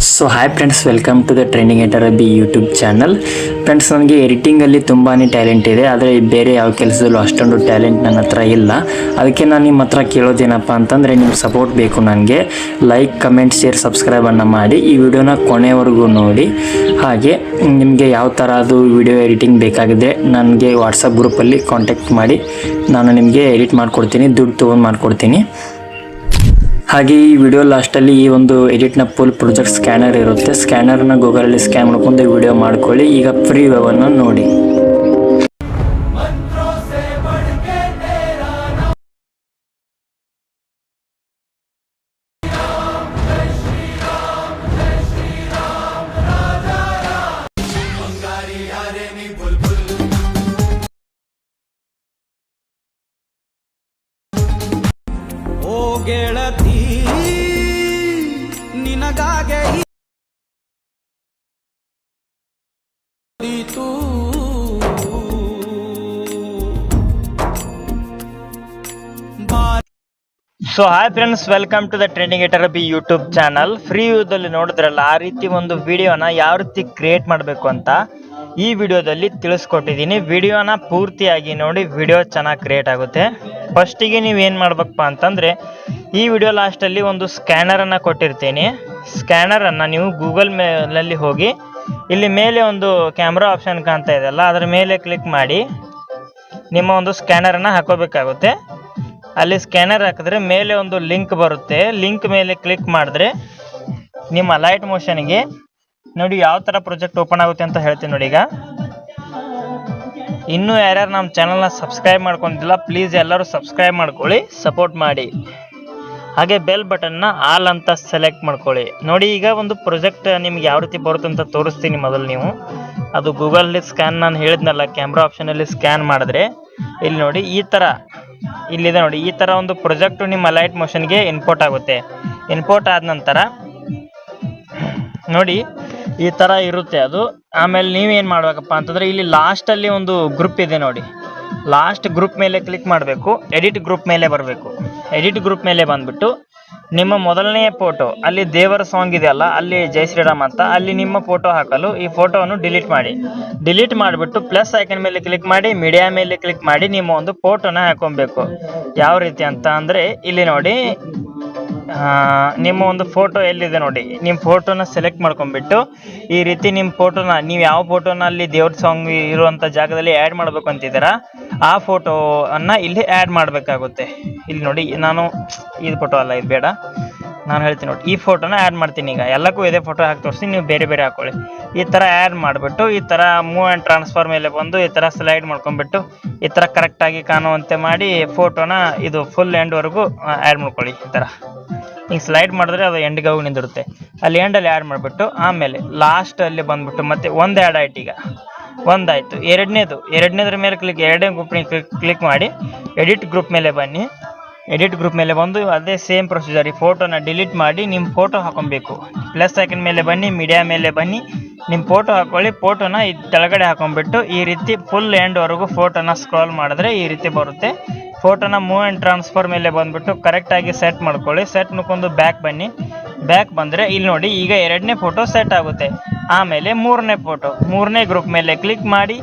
So hi friends, welcome to the trending ಎಟರ್ ಬಿ YouTube channel. Friends, ನನಗೆ ಎಡಿಟಿಂಗಲ್ಲಿ ತುಂಬಾ ಟ್ಯಾಲೆಂಟ್ ಇದೆ, ಆದರೆ ಬೇರೆ ಯಾವ ಕೆಲಸದಲ್ಲೂ ಅಷ್ಟೊಂದು ಟ್ಯಾಲೆಂಟ್ ನನ್ನ ಹತ್ರ ಇಲ್ಲ. ಅದಕ್ಕೆ ನಾನು ನಿಮ್ಮ ಹತ್ರ ಕೇಳೋದೇನಪ್ಪ ಅಂತಂದರೆ, ನಿಮ್ಮ ಸಪೋರ್ಟ್ ಬೇಕು ನನಗೆ. ಲೈಕ್, ಕಮೆಂಟ್, ಶೇರ್, ಸಬ್ಸ್ಕ್ರೈಬನ್ನು ಮಾಡಿ ಈ ವಿಡಿಯೋನ ಕೊನೆವರೆಗೂ ನೋಡಿ. ಹಾಗೆ ನಿಮಗೆ ಯಾವ ಥರದ್ದು ವಿಡಿಯೋ ಎಡಿಟಿಂಗ್ ಬೇಕಾಗಿದೆ ನನಗೆ ವಾಟ್ಸಪ್ ಗ್ರೂಪಲ್ಲಿ ಕಾಂಟ್ಯಾಕ್ಟ್ ಮಾಡಿ, ನಾನು ನಿಮಗೆ ಎಡಿಟ್ ಮಾಡಿಕೊಡ್ತೀನಿ, ದುಡ್ಡು ತೊಗೊಂಡು ಮಾಡಿಕೊಡ್ತೀನಿ. ಹಾಗೆ ಈ ವಿಡಿಯೋ ಲಾಸ್ಟಲ್ಲಿ ಈ ಒಂದು ಎಡಿಟ್ನ ಫುಲ್ ಪ್ರೊಜೆಕ್ಟ್ ಸ್ಕ್ಯಾನರ್ ಇರುತ್ತೆ. ಸ್ಕ್ಯಾನರ್ನ ಗೂಗಲಲ್ಲಿ ಸ್ಕ್ಯಾನ್ ಮಾಡ್ಕೊಂಡು ವಿಡಿಯೋ ಮಾಡ್ಕೊಳ್ಳಿ. ಈಗ ಫ್ರೀ ವ್ಯೂವನ್ನು ನೋಡಿ. ಓ ಗೆಳತಿ ನಿನಗಾಗೆ ಇತ್ತು so hi friends, welcome to the trending ಎಟರ್ ಬಿ ಯೂಟ್ಯೂಬ್ ಚಾನಲ್. ಫ್ರೀ ವ್ಯೂದಲ್ಲಿ ನೋಡಿದ್ರಲ್ಲ, ಆ ರೀತಿ ಒಂದು ವಿಡಿಯೋನ ಯಾವ ರೀತಿ ಕ್ರಿಯೇಟ್ ಮಾಡಬೇಕು ಅಂತ ಈ ವಿಡಿಯೋದಲ್ಲಿ ತಿಳಿಸ್ಕೊಟ್ಟಿದ್ದೀನಿ. ವಿಡಿಯೋನ ಪೂರ್ತಿಯಾಗಿ ನೋಡಿ, ವಿಡಿಯೋ ಚೆನ್ನಾಗಿ ಕ್ರಿಯೇಟ್ ಆಗುತ್ತೆ. ಫಸ್ಟಿಗೆ ನೀವೇನು ಮಾಡ್ಬೇಕಪ್ಪ ಅಂತಂದರೆ, ಈ ವಿಡಿಯೋ ಲಾಸ್ಟಲ್ಲಿ ಒಂದು ಸ್ಕ್ಯಾನರನ್ನು ಕೊಟ್ಟಿರ್ತೀನಿ. ಸ್ಕ್ಯಾನರನ್ನು ನೀವು ಗೂಗಲ್ ಮೇಲಲ್ಲಿ ಹೋಗಿ, ಇಲ್ಲಿ ಮೇಲೆ ಒಂದು ಕ್ಯಾಮ್ರಾ ಆಪ್ಷನ್ ಕಾಣ್ತಾ ಇದೆಯಲ್ಲ, ಅದರ ಮೇಲೆ ಕ್ಲಿಕ್ ಮಾಡಿ ನಿಮ್ಮ ಒಂದು ಸ್ಕ್ಯಾನರನ್ನು ಹಾಕೋಬೇಕಾಗುತ್ತೆ. ಅಲ್ಲಿ ಸ್ಕ್ಯಾನರ್ ಹಾಕಿದ್ರೆ ಮೇಲೆ ಒಂದು ಲಿಂಕ್ ಬರುತ್ತೆ. ಲಿಂಕ್ ಮೇಲೆ ಕ್ಲಿಕ್ ಮಾಡಿದ್ರೆ ನಿಮ್ಮ ಲೈಟ್ ಮೋಷನ್ಗೆ ನೋಡಿ ಯಾವ ಥರ ಪ್ರಾಜೆಕ್ಟ್ ಓಪನ್ ಆಗುತ್ತೆ ಅಂತ ಹೇಳ್ತೀನಿ ನೋಡಿ. ಈಗ ಇನ್ನೂ ಯಾರ್ಯಾರು ನಮ್ಮ ಚಾನಲ್ನ ಸಬ್ಸ್ಕ್ರೈಬ್ ಮಾಡ್ಕೊಂಡಿಲ್ಲ, ಪ್ಲೀಸ್ ಎಲ್ಲರೂ ಸಬ್ಸ್ಕ್ರೈಬ್ ಮಾಡ್ಕೊಳ್ಳಿ, ಸಪೋರ್ಟ್ ಮಾಡಿ. ಹಾಗೆ ಬೆಲ್ ಬಟನ್ನ ಆಲ್ ಅಂತ ಸೆಲೆಕ್ಟ್ ಮಾಡ್ಕೊಳ್ಳಿ. ನೋಡಿ, ಈಗ ಒಂದು ಪ್ರಾಜೆಕ್ಟ್ ನಿಮ್ಗೆ ಯಾವ ರೀತಿ ಬರುತ್ತೆ ಅಂತ ತೋರಿಸ್ತೀನಿ. ಮೊದಲು ನೀವು ಅದು ಗೂಗಲಲ್ಲಿ ಸ್ಕ್ಯಾನ್, ನಾನು ಹೇಳಿದ್ನಲ್ಲ, ಕ್ಯಾಮ್ರಾ ಆಪ್ಷನಲ್ಲಿ ಸ್ಕ್ಯಾನ್ ಮಾಡಿದ್ರೆ ಇಲ್ಲಿ ನೋಡಿ ಈ ಥರ ಇಲ್ಲಿದೆ ನೋಡಿ, ಈ ಥರ ಒಂದು ಪ್ರಾಜೆಕ್ಟು ನಿಮ್ಮ ಲೈಟ್ ಮೋಷನ್ಗೆ ಇನ್ಪೋರ್ಟ್ ಆಗುತ್ತೆ. ಇನ್ಪೋರ್ಟ್ ಆದ ನಂತರ ನೋಡಿ ಈ ಥರ ಇರುತ್ತೆ ಅದು. ಆಮೇಲೆ ನೀವೇನು ಮಾಡಬೇಕಪ್ಪ ಅಂತಂದರೆ, ಇಲ್ಲಿ ಲಾಸ್ಟಲ್ಲಿ ಒಂದು ಗ್ರೂಪ್ ಇದೆ ನೋಡಿ, ಲಾಸ್ಟ್ ಗ್ರೂಪ್ ಮೇಲೆ ಕ್ಲಿಕ್ ಮಾಡಬೇಕು. ಎಡಿಟ್ ಗ್ರೂಪ್ ಮೇಲೆ ಬರಬೇಕು. ಎಡಿಟ್ ಗ್ರೂಪ್ ಮೇಲೆ ಬಂದುಬಿಟ್ಟು ನಿಮ್ಮ ಮೊದಲನೆಯ ಫೋಟೋ, ಅಲ್ಲಿ ದೇವರ ಸಾಂಗ್ ಇದೆಯಲ್ಲ, ಅಲ್ಲಿ ಜೈ ಶ್ರೀರಾಮ್ ಅಂತ, ಅಲ್ಲಿ ನಿಮ್ಮ ಫೋಟೋ ಹಾಕಲು ಈ ಫೋಟೋವನ್ನು ಡಿಲೀಟ್ ಮಾಡಿ. ಡಿಲೀಟ್ ಮಾಡಿಬಿಟ್ಟು ಪ್ಲಸ್ ಐಕನ್ ಮೇಲೆ ಕ್ಲಿಕ್ ಮಾಡಿ, ಮೀಡಿಯಾ ಮೇಲೆ ಕ್ಲಿಕ್ ಮಾಡಿ ನಿಮ್ಮ ಒಂದು ಫೋಟೋನ ಹಾಕೊಬೇಕು. ಯಾವ ರೀತಿ ಅಂತ ಅಂದರೆ, ಇಲ್ಲಿ ನೋಡಿ ನಿಮ್ಮ ಒಂದು ಫೋಟೋ ಎಲ್ಲಿದೆ ನೋಡಿ, ನಿಮ್ಮ ಫೋಟೋನ ಸೆಲೆಕ್ಟ್ ಮಾಡ್ಕೊಂಡ್ಬಿಟ್ಟು ಈ ರೀತಿ ನಿಮ್ಮ ಫೋಟೋನ, ನೀವು ಯಾವ ಫೋಟೋನ ಅಲ್ಲಿ ದೇವ್ರ ಸಾಂಗ್ ಇರುವಂಥ ಜಾಗದಲ್ಲಿ ಆ್ಯಡ್ ಮಾಡಬೇಕು ಅಂತಿದ್ದೀರಾ, ಆ ಫೋಟೋವನ್ನು ಇಲ್ಲಿ ಆ್ಯಡ್ ಮಾಡಬೇಕಾಗುತ್ತೆ. ಇಲ್ಲಿ ನೋಡಿ, ನಾನು ಇದು ಫೋಟೋ ಅಲ್ಲ, ಇದು ಬೇಡ, ನಾನು ಹೇಳ್ತೀನಿ ನೋಡಿ, ಈ ಫೋಟೋನ ಆ್ಯಡ್ ಮಾಡ್ತೀನಿ. ಈಗ ಎಲ್ಲಕ್ಕೂ ಇದೇ ಫೋಟೋ ಹಾಕಿ ತೋರಿಸ್ತೀನಿ, ನೀವು ಬೇರೆ ಬೇರೆ ಹಾಕೊಳ್ಳಿ. ಈ ಥರ ಆ್ಯಡ್ ಮಾಡಿಬಿಟ್ಟು ಈ ಥರ ಮೂವ್ ಆ್ಯಂಡ್ ಟ್ರಾನ್ಸ್ಫರ್ ಮೇಲೆ ಬಂದು ಈ ಥರ ಸ್ಲೈಡ್ ಮಾಡ್ಕೊಂಡ್ಬಿಟ್ಟು ಈ ಥರ ಕರೆಕ್ಟಾಗಿ ಕಾಣುವಂತೆ ಮಾಡಿ ಫೋಟೋನ ಇದು ಫುಲ್ ಎಂಡ್ವರೆಗೂ ಆ್ಯಡ್ ಮಾಡ್ಕೊಳ್ಳಿ. ಈ ಥರ ಹಿಂಗೆ ಸ್ಲೈಡ್ ಮಾಡಿದ್ರೆ ಅದು ಎಂಡ್ಗೆ ಹೋಗಿ ನಿಂದಿರುತ್ತೆ. ಅಲ್ಲಿ ಎಂಡಲ್ಲಿ ಆ್ಯಡ್ ಮಾಡಿಬಿಟ್ಟು ಆಮೇಲೆ ಲಾಸ್ಟಲ್ಲಿ ಬಂದುಬಿಟ್ಟು ಮತ್ತೆ ಒಂದು ಆ್ಯಡ್ ಆಯ್ತು. ಈಗ ಒಂದಾಯಿತು. ಎರಡನೇದ್ರ ಮೇಲೆ ಎರಡನೇ ಗ್ರೂಪ್ನಿಗೆ ಕ್ಲಿಕ್ ಮಾಡಿ ಎಡಿಟ್ ಗ್ರೂಪ್ ಮೇಲೆ ಬನ್ನಿ. ಎಡಿಟ್ ಗ್ರೂಪ್ ಮೇಲೆ ಬಂದು ಅದೇ ಸೇಮ್ ಪ್ರೊಸೀಜರ್, ಈ ಫೋಟೋನ ಡಿಲೀಟ್ ಮಾಡಿ ನಿಮ್ಮ ಫೋಟೋ ಹಾಕೊಬೇಕು. ಪ್ಲಸ್ ಐಕನ್ ಮೇಲೆ ಬನ್ನಿ, ಮೀಡಿಯಾ ಮೇಲೆ ಬನ್ನಿ, ನಿಮ್ಮ ಫೋಟೋ ಹಾಕ್ಕೊಳ್ಳಿ. ಫೋಟೋನ ಈ ಕೆಳಗಡೆ ಹಾಕೊಂಡ್ಬಿಟ್ಟು ಈ ರೀತಿ ಫುಲ್ ಎಂಡ್ವರೆಗೂ ಫೋಟೋನ ಸ್ಕ್ರಾಲ್ ಮಾಡಿದ್ರೆ ಈ ರೀತಿ ಬರುತ್ತೆ. ಫೋಟೋನ ಮೂವ್ ಆ್ಯಂಡ್ ಟ್ರಾನ್ಸ್ಫರ್ ಮೇಲೆ ಬಂದುಬಿಟ್ಟು ಕರೆಕ್ಟಾಗಿ ಸೆಟ್ ಮಾಡ್ಕೊಳ್ಳಿ. ಸೆಟ್ ಮಾಡ್ಕೊಂಡು ಬ್ಯಾಕ್ ಬನ್ನಿ. ಬ್ಯಾಕ್ ಬಂದರೆ ಇಲ್ಲಿ ನೋಡಿ, ಈಗ ಎರಡನೇ ಫೋಟೋ ಸೆಟ್ ಆಗುತ್ತೆ. ಆಮೇಲೆ ಮೂರನೇ ಗ್ರೂಪ್ ಮೇಲೆ ಕ್ಲಿಕ್ ಮಾಡಿ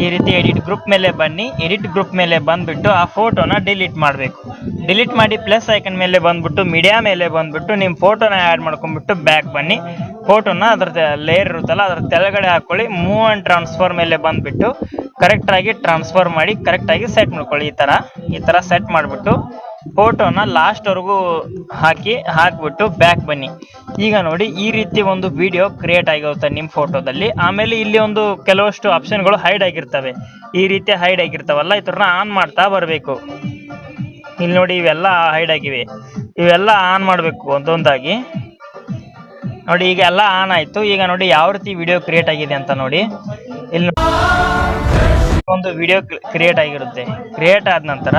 ಈ ರೀತಿ ಎಡಿಟ್ ಗ್ರೂಪ್ ಮೇಲೆ ಬನ್ನಿ. ಎಡಿಟ್ ಗ್ರೂಪ್ ಮೇಲೆ ಬಂದುಬಿಟ್ಟು ಆ ಫೋಟೋನ ಡಿಲೀಟ್ ಮಾಡಬೇಕು. ಡಿಲೀಟ್ ಮಾಡಿ ಪ್ಲಸ್ ಐಕನ್ ಮೇಲೆ ಬಂದುಬಿಟ್ಟು ಮೀಡಿಯಾ ಮೇಲೆ ಬಂದುಬಿಟ್ಟು ನಿಮ್ಮ ಫೋಟೋನ ಆ್ಯಡ್ ಮಾಡ್ಕೊಂಡ್ಬಿಟ್ಟು ಬ್ಯಾಕ್ ಬನ್ನಿ. ಫೋಟೋನ ಅದ್ರ ಲೇಯರ್ ಇರುತ್ತಲ್ಲ ಅದರ ಕೆಳಗಡೆ ಹಾಕ್ಕೊಳ್ಳಿ. ಮೂವ್ ಆ್ಯಂಡ್ ಟ್ರಾನ್ಸ್ಫರ್ ಮೇಲೆ ಬಂದುಬಿಟ್ಟು ಕರೆಕ್ಟಾಗಿ ಟ್ರಾನ್ಸ್ಫರ್ ಮಾಡಿ ಕರೆಕ್ಟಾಗಿ ಸೆಟ್ ಮಾಡ್ಕೊಳ್ಳಿ. ಈ ಥರ ಸೆಟ್ ಮಾಡಿಬಿಟ್ಟು ಫೋಟೋನ ಲಾಸ್ಟ್ವರೆಗೂ ಹಾಕಿಬಿಟ್ಟು ಬ್ಯಾಕ್ ಬನ್ನಿ. ಈಗ ನೋಡಿ, ಈ ರೀತಿ ಒಂದು ವಿಡಿಯೋ ಕ್ರಿಯೇಟ್ ಆಗಿರುತ್ತೆ ನಿಮ್ಮ ಫೋಟೋದಲ್ಲಿ. ಆಮೇಲೆ ಇಲ್ಲಿ ಒಂದು ಕೆಲವಷ್ಟು ಆಪ್ಷನ್ಗಳು ಹೈಡ್ ಆಗಿರ್ತವೆ. ಈ ರೀತಿ ಹೈಡ್ ಆಗಿರ್ತಾವಲ್ಲ, ಇದನ್ನ ಆನ್ ಮಾಡ್ತಾ ಬರಬೇಕು. ಇಲ್ಲಿ ನೋಡಿ, ಇವೆಲ್ಲ ಹೈಡ್ ಆಗಿವೆ, ಇವೆಲ್ಲ ಆನ್ ಮಾಡಬೇಕು ಒಂದೊಂದಾಗಿ. ನೋಡಿ, ಈಗ ಎಲ್ಲ ಆನ್ ಆಯಿತು. ಈಗ ನೋಡಿ ಯಾವ ರೀತಿ ವಿಡಿಯೋ ಕ್ರಿಯೇಟ್ ಆಗಿದೆ ಅಂತ ನೋಡಿ. ಇಲ್ಲಿ ಒಂದು ವಿಡಿಯೋ ಕ್ರಿಯೇಟ್ ಆಗಿರುತ್ತೆ. ಕ್ರಿಯೇಟ್ ಆದ ನಂತರ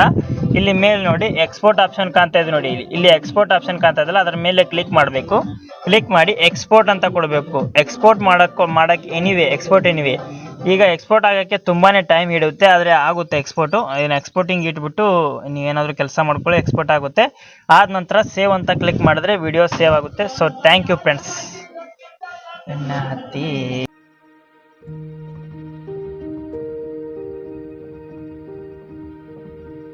ಇಲ್ಲಿ ಮೇಲೆ ನೋಡಿ ಎಕ್ಸ್ಪೋರ್ಟ್ ಆಪ್ಷನ್ ಕಾಣ್ತಾ ಇದೆ ನೋಡಿ, ಇಲ್ಲಿ ಎಕ್ಸ್ಪೋರ್ಟ್ ಆಪ್ಷನ್ ಕಾಣ್ತಾ ಇದೆಯಲ್ಲ, ಅದರ ಮೇಲೆ ಕ್ಲಿಕ್ ಮಾಡಬೇಕು. ಕ್ಲಿಕ್ ಮಾಡಿ ಎಕ್ಸ್ಪೋರ್ಟ್ ಅಂತ ಕೊಡಬೇಕು. ಎಕ್ಸ್ಪೋರ್ಟ್ ಮಾಡೋಕ್ಕೆ ಎಕ್ಸ್ಪೋರ್ಟ್ ಎನಿವೆ. ಈಗ ಎಕ್ಸ್ಪೋರ್ಟ್ ಆಗೋಕ್ಕೆ ತುಂಬಾ ಟೈಮ್ ಹಿಡಿಯುತ್ತೆ, ಆದರೆ ಆಗುತ್ತೆ ಎಕ್ಸ್ಪೋರ್ಟು. ಏನು ಎಕ್ಸ್ಪೋರ್ಟಿಂಗ್ ಇಟ್ಬಿಟ್ಟು ನೀವೇನಾದರೂ ಕೆಲಸ ಮಾಡ್ಕೊಳ್ಳಿ, ಎಕ್ಸ್ಪೋರ್ಟ್ ಆಗುತ್ತೆ. ಆದ ನಂತರ ಸೇವ್ ಅಂತ ಕ್ಲಿಕ್ ಮಾಡಿದ್ರೆ ವಿಡಿಯೋ ಸೇವ್ ಆಗುತ್ತೆ. So thank you friends. ಬೆನ್ನ ಹತ್ತಿ